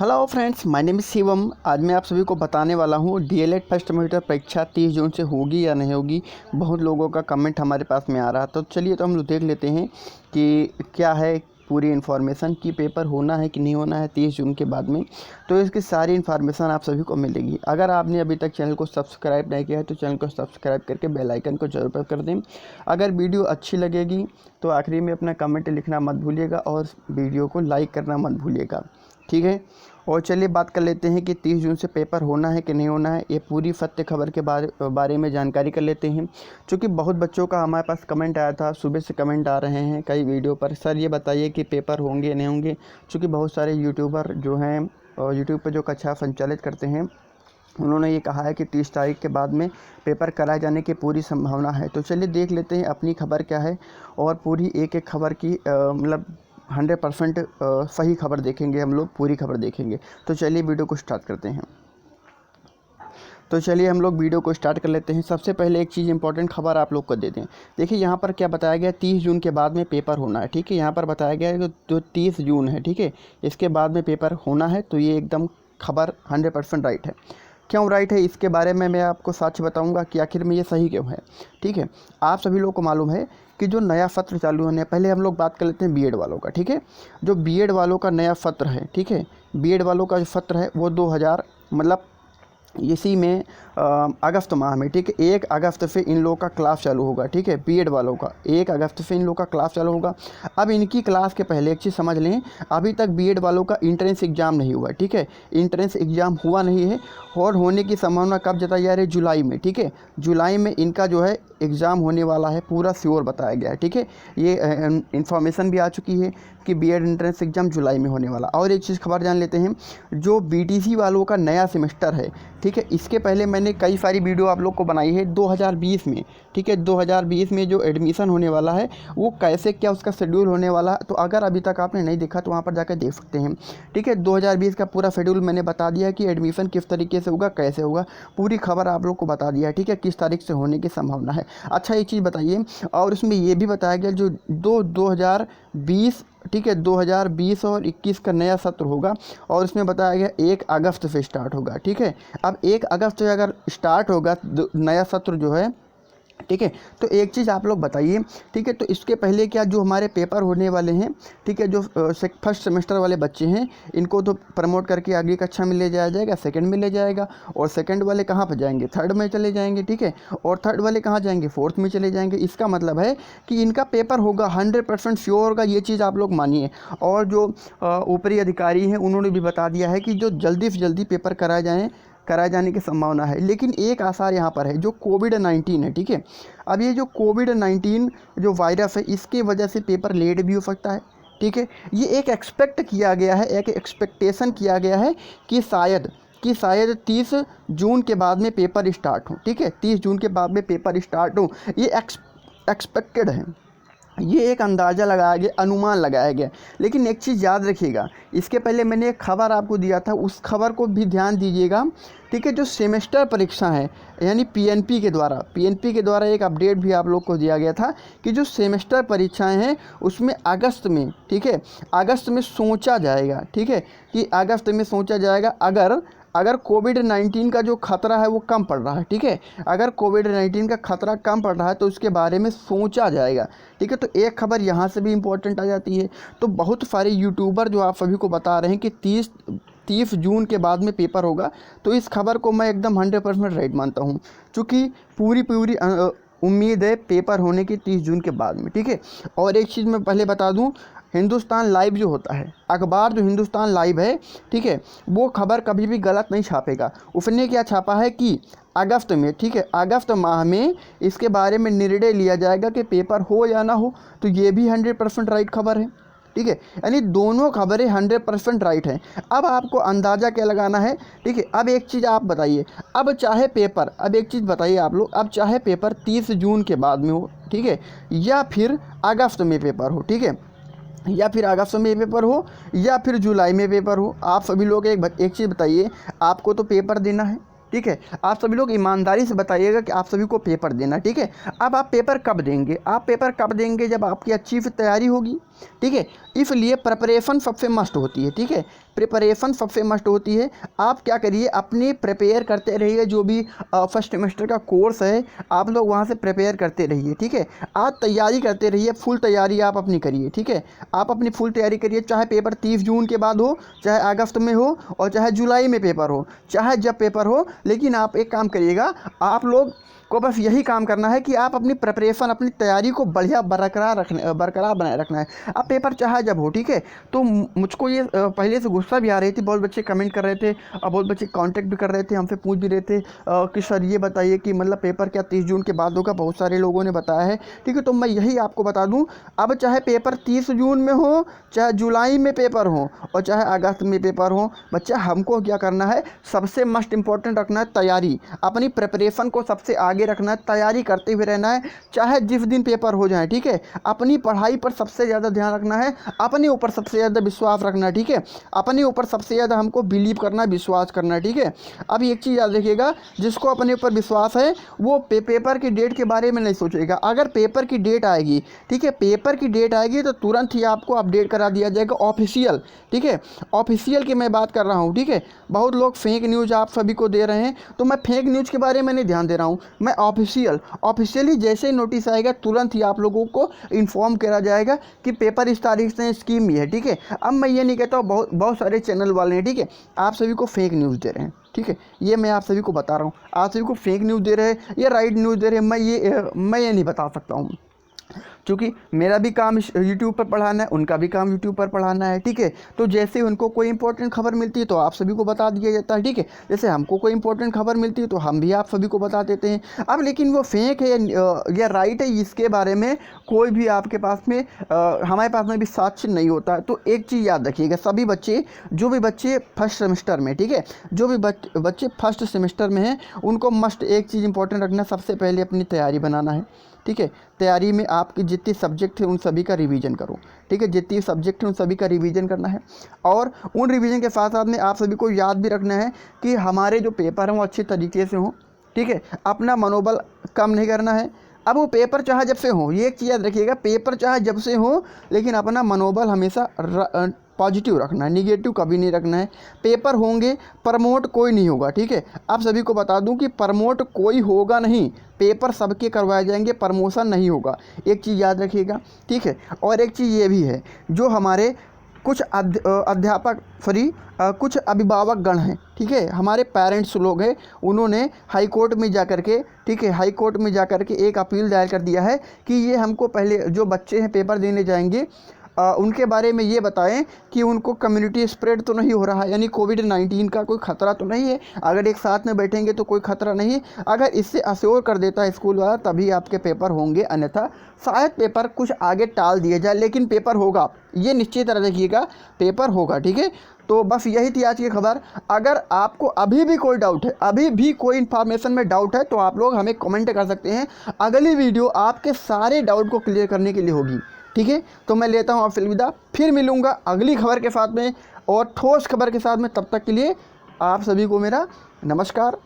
Hello friends, my name is Shivam. आज मैं आप सभी को बताने वाला हूँ डीएलएड फर्स्ट सेमेस्टर परीक्षा 30 जून से होगी या नहीं होगी। बहुत लोगों का कमेंट हमारे पास में आ रहा है, तो चलिए तो हम लोग देख लेते हैं कि क्या है पूरी इन्फॉर्मेशन कि पेपर होना है कि नहीं होना है 30 जून के बाद में। तो इसकी सारी इन्फॉर्मेशन आप सभी को मिलेगी। अगर आपने अभी तक चैनल को सब्सक्राइब नहीं किया है तो चैनल को सब्सक्राइब करके बेल आइकन को जरूर प्रेस कर दें। अगर वीडियो अच्छी लगेगी तो आखिरी में अपना कमेंट लिखना मत भूलिएगा और वीडियो को लाइक करना मत भूलिएगा, ठीक है। और चलिए बात कर लेते हैं कि 30 जून से पेपर होना है कि नहीं होना है। ये पूरी सत्य खबर के बारे में जानकारी कर लेते हैं। चूँकि बहुत बच्चों का हमारे पास कमेंट आया था, सुबह से कमेंट आ रहे हैं कई वीडियो पर, सर ये बताइए कि पेपर होंगे या नहीं होंगे। चूँकि बहुत सारे यूट्यूबर जो हैं यूट्यूब पर जो कक्षा संचालित करते हैं उन्होंने ये कहा है कि 30 तारीख के बाद में पेपर कराए जाने की पूरी संभावना है। तो चलिए देख लेते हैं अपनी खबर क्या है और पूरी एक एक खबर की मतलब 100% सही खबर देखेंगे, हम लोग पूरी खबर देखेंगे। तो चलिए वीडियो को स्टार्ट करते हैं। तो चलिए हम लोग वीडियो को स्टार्ट कर लेते हैं। सबसे पहले एक चीज़ इंपॉर्टेंट खबर आप लोग को दे दें। देखिए यहाँ पर क्या बताया गया, 30 जून के बाद में पेपर होना है, ठीक है। यहाँ पर बताया गया है कि जो 30 जून है, ठीक है, इसके बाद में पेपर होना है। तो ये एकदम खबर 100% राइट है। क्यों राइट है इसके बारे में मैं आपको सच बताऊंगा कि आखिर में ये सही क्यों है, ठीक है। आप सभी लोगों को मालूम है कि जो नया सत्र चालू होने, पहले हम लोग बात कर लेते हैं बीएड वालों का, ठीक है। जो बीएड वालों का नया सत्र है, ठीक है, बीएड वालों का जो सत्र है वो 2000 मतलब इसी में अगस्त माह में, ठीक है, 1 अगस्त से इन लोगों का क्लास चालू होगा, ठीक है। बीएड वालों का 1 अगस्त से इन लोगों का क्लास चालू होगा। अब इनकी क्लास के पहले एक चीज़ समझ लें, अभी तक बीएड वालों का इंट्रेंस एग्ज़ाम नहीं हुआ, ठीक है। इंट्रेंस एग्ज़ाम हुआ नहीं है और होने की संभावना कब जताई जा रही है, जुलाई में, ठीक है। जुलाई में इनका जो है एग्ज़ाम होने वाला है, पूरा श्योर बताया गया है, ठीक है। ये इन्फॉर्मेशन भी आ चुकी है कि बीएड एंट्रेंस एग्ज़ाम जुलाई में होने वाला। और एक चीज़ खबर जान लेते हैं, जो बीटीसी वालों का नया सेमेस्टर है, ठीक है, इसके पहले मैंने कई सारी वीडियो आप लोग को बनाई है 2020 में, ठीक है। 2020 में जो एडमिशन होने वाला है वो कैसे क्या उसका शेड्यूल होने वाला है, तो अगर अभी तक आपने नहीं देखा तो वहाँ पर जाकर देख सकते हैं, ठीक है। 2020 का पूरा शेड्यूल मैंने बता दिया है कि एडमिशन किस तरीके से होगा, कैसे होगा, पूरी खबर आप लोग को बता दिया है, ठीक है, किस तारीख से होने की संभावना है। अच्छा एक चीज़ बताइए, और उसमें ये भी बताया गया जो 2020, ठीक है, 2020 और 21 का नया सत्र होगा और इसमें बताया गया 1 अगस्त से स्टार्ट होगा, ठीक है। अब 1 अगस्त से अगर स्टार्ट होगा नया सत्र जो है, ठीक है, तो एक चीज़ आप लोग बताइए, ठीक है। तो इसके पहले क्या जो हमारे पेपर होने वाले हैं, ठीक है, जो फर्स्ट सेमेस्टर वाले बच्चे हैं इनको तो प्रमोट करके अगली कक्षा में ले जाया जाएगा, सेकंड में ले जाएगा, और सेकंड वाले कहाँ पर जाएंगे, थर्ड में चले जाएंगे, ठीक है, और थर्ड वाले कहाँ जाएंगे, फोर्थ में चले जाएंगे। इसका मतलब है कि इनका पेपर होगा 100% श्योर होगा, ये चीज़ आप लोग मानिए। और जो ऊपरी अधिकारी हैं उन्होंने भी बता दिया है कि जो जल्दी से जल्दी पेपर कराए जाने की संभावना है। लेकिन एक आसार यहाँ पर है, जो कोविड-19 है, ठीक है। अब ये जो कोविड-19 जो वायरस है इसके वजह से पेपर लेट भी हो सकता है, ठीक है। ये एक एक्सपेक्ट किया गया है, एक एक्सपेक्टेशन किया गया है कि शायद 30 जून के बाद में पेपर स्टार्ट हो, ठीक है, 30 जून के बाद में पेपर स्टार्ट हो, ये एक्सपेक्टेड है। ये एक अंदाज़ा लगाया गया, अनुमान लगाया गया। लेकिन एक चीज़ याद रखिएगा, इसके पहले मैंने एक खबर आपको दिया था, उस खबर को भी ध्यान दीजिएगा, ठीक है। जो सेमेस्टर परीक्षा है यानी पीएनपी के द्वारा एक अपडेट भी आप लोग को दिया गया था कि जो सेमेस्टर परीक्षाएं हैं उसमें अगस्त में, ठीक है, अगस्त में सोचा जाएगा, ठीक है, कि अगस्त में सोचा जाएगा अगर कोविड-19 का जो खतरा है वो कम पड़ रहा है, ठीक है। अगर कोविड-19 का खतरा कम पड़ रहा है तो उसके बारे में सोचा जाएगा, ठीक है। तो एक खबर यहाँ से भी इम्पोर्टेंट आ जाती है। तो बहुत सारे यूट्यूबर जो आप सभी को बता रहे हैं कि 30 जून के बाद में पेपर होगा, तो इस खबर को मैं एकदम 100% राइट मानता हूँ, चूँकि पूरी उम्मीद है पेपर होने की 30 जून के बाद में, ठीक है। और एक चीज़ मैं पहले बता दूं, हिंदुस्तान लाइव जो होता है अखबार, जो हिंदुस्तान लाइव है, ठीक है, वो खबर कभी भी गलत नहीं छापेगा। उसने क्या छापा है कि अगस्त में, ठीक है, अगस्त माह में इसके बारे में निर्णय लिया जाएगा कि पेपर हो या ना हो। तो ये भी 100% राइट खबर है, ठीक है। यानी दोनों खबरें 100% राइट हैं। अब आपको अंदाज़ा क्या लगाना है, ठीक है। अब एक चीज़ आप बताइए, अब एक चीज़ बताइए आप लोग, अब चाहे पेपर 30 जून के बाद में हो, ठीक है, या फिर अगस्त में पेपर हो, ठीक है, या फिर अगस्त में पेपर हो या फिर जुलाई में पेपर हो, आप सभी लोग एक चीज़ बताइए, आपको तो पेपर देना है, ठीक है। आप सभी लोग ईमानदारी से बताइएगा कि आप सभी को पेपर देना, ठीक है। अब आप पेपर कब देंगे, जब आपकी अच्छी से तैयारी होगी, ठीक है। इसलिए प्रिपरेशन सबसे मस्ट होती है, ठीक है, प्रिपरेशन सबसे मस्ट होती है। आप क्या करिए, अपनी प्रिपेयर करते रहिए, जो भी फर्स्ट सेमेस्टर का कोर्स है आप लोग वहाँ से प्रिपेयर करते रहिए, ठीक है। आप तैयारी करते रहिए, फुल तैयारी आप अपनी करिए, ठीक है। आप अपनी फुल तैयारी करिए, चाहे पेपर 30 जून के बाद हो, चाहे अगस्त में हो, और चाहे जुलाई में पेपर हो, चाहे जब पेपर हो, लेकिन आप एक काम करिएगा, आप लोग को बस यही काम करना है कि आप अपनी प्रिपरेशन, अपनी तैयारी को बढ़िया बरकरार बनाए रखना है। अब पेपर चाहे जब हो, ठीक है। तो मुझको ये पहले से गुस्सा भी आ रही थी, बहुत बच्चे कमेंट कर रहे थे और बहुत बच्चे कांटेक्ट भी कर रहे थे, हमसे पूछ भी रहे थे कि सर ये बताइए कि मतलब पेपर क्या 30 जून के बाद होगा, बहुत सारे लोगों ने बताया है, ठीक है। तो मैं यही आपको बता दूँ, अब चाहे पेपर 30 जून में हो, चाहे जुलाई में पेपर हो, और चाहे अगस्त में पेपर हो, बच्चा हमको क्या करना है, सबसे मस्ट इम्पॉर्टेंट रखना है तैयारी, अपनी प्रिपरेशन को सबसे आगे रखना है, तैयारी करते हुए रहना है, चाहे जिस दिन पेपर हो जाए, ठीक है। अपनी पढ़ाई पर सबसे ज़्यादा ध्यान रखना है, अपने ऊपर सबसे ज़्यादा विश्वास रखना है, ठीक है। अपने ऊपर सबसे ज़्यादा हमको बिलीव करना है, विश्वास करना है, ठीक है। अब एक चीज़ याद रखिएगा, जिसको अपने ऊपर विश्वास है वो पेपर की डेट के बारे में नहीं सोचेगा। अगर पेपर की डेट आएगी, ठीक है, पेपर की डेट आएगी तो तुरंत ही आपको अपडेट करा दिया जाएगा ऑफिशियल, ठीक है। ऑफिशियल की मैं बात कर रहा हूँ, ठीक है। बहुत लोग फेक न्यूज़ आप सभी को दे रहे हैं, तो मैं फेक न्यूज़ के बारे में नहीं ध्यान दे रहा हूँ, मैं ऑफिशियली जैसे ही नोटिस आएगा तुरंत ही आप लोगों को इन्फॉर्म करा जाएगा कि पेपर इस तारीख से, स्कीम ये है, ठीक है। अब मैं ये नहीं कहता हूँ, बहुत सारे चैनल वाले हैं, ठीक है, आप सभी को फेक न्यूज़ दे रहे हैं, ठीक है। ये मैं आप सभी को बता रहा हूँ, आप सभी को फेक न्यूज़ दे रहे हैं या राइट न्यूज़ दे रहे हैं, मैं ये नहीं बता सकता हूँ, क्योंकि मेरा भी काम यूट्यूब पर पढ़ाना है, उनका भी काम यूट्यूब पर पढ़ाना है, ठीक है। तो जैसे उनको कोई इंपॉर्टेंट खबर मिलती है तो आप सभी को बता दिया जाता है, ठीक है। जैसे हमको कोई इंपॉर्टेंट खबर मिलती है तो हम भी आप सभी को बता देते हैं। अब लेकिन वो फेक है या राइट है, इसके बारे में कोई भी आपके पास में हमारे पास में भी साक्ष्य नहीं होता है। तो एक चीज़ याद रखिएगा, सभी बच्चे, जो भी बच्चे फर्स्ट सेमेस्टर में, ठीक है, जो भी बच्चे फर्स्ट सेमेस्टर में हैं, उनको मस्ट एक चीज़ इंपॉर्टेंट रखना, सबसे पहले अपनी तैयारी बनाना है, ठीक है। तैयारी में आपकी जितनी सब्जेक्ट है उन सभी का रिवीजन करो, ठीक है। जितनी सब्जेक्ट है उन सभी का रिवीजन करना है, और उन रिवीजन के साथ साथ में आप सभी को याद भी रखना है कि हमारे जो पेपर हैं वो अच्छे तरीके से हों, ठीक है। अपना मनोबल कम नहीं करना है। अब वो पेपर चाहे जब से हो, ये एक चीज़ याद रखिएगा, पेपर चाहे जब से हो, लेकिन अपना मनोबल हमेशा पॉजिटिव रखना है, निगेटिव कभी नहीं रखना है। पेपर होंगे, प्रमोट कोई नहीं होगा, ठीक है। आप सभी को बता दूं कि प्रमोट कोई होगा नहीं, पेपर सबके करवाए जाएंगे, प्रमोशन नहीं होगा, एक चीज़ याद रखिएगा, ठीक है। और एक चीज़ ये भी है, जो हमारे कुछ अध्यापक कुछ अभिभावक गण हैं, ठीक है, हमारे पेरेंट्स लोग हैं, उन्होंने हाई कोर्ट में जा कर के, ठीक है, हाई कोर्ट में जा कर के एक अपील दायर कर दिया है कि ये हमको पहले जो बच्चे हैं पेपर देने जाएंगे उनके बारे में ये बताएं कि उनको कम्युनिटी स्प्रेड तो नहीं हो रहा है, यानी कोविड-19 का कोई ख़तरा तो नहीं है। अगर एक साथ में बैठेंगे तो कोई ख़तरा नहीं है। अगर इससे अश्योर कर देता है स्कूल वाला तभी आपके पेपर होंगे, अन्यथा शायद पेपर कुछ आगे टाल दिया जाए, लेकिन पेपर होगा, ये निश्चित रखिएगा, पेपर होगा, ठीक है। तो बस यही थी आज की खबर। अगर आपको अभी भी कोई डाउट है, अभी भी कोई इन्फॉर्मेशन में डाउट है, तो आप लोग हमें कमेंट कर सकते हैं। अगली वीडियो आपके सारे डाउट को क्लियर करने के लिए होगी, ठीक है। तो मैं लेता हूँ आप अलविदा, फिर मिलूँगा अगली खबर के साथ में और ठोस खबर के साथ में। तब तक के लिए आप सभी को मेरा नमस्कार।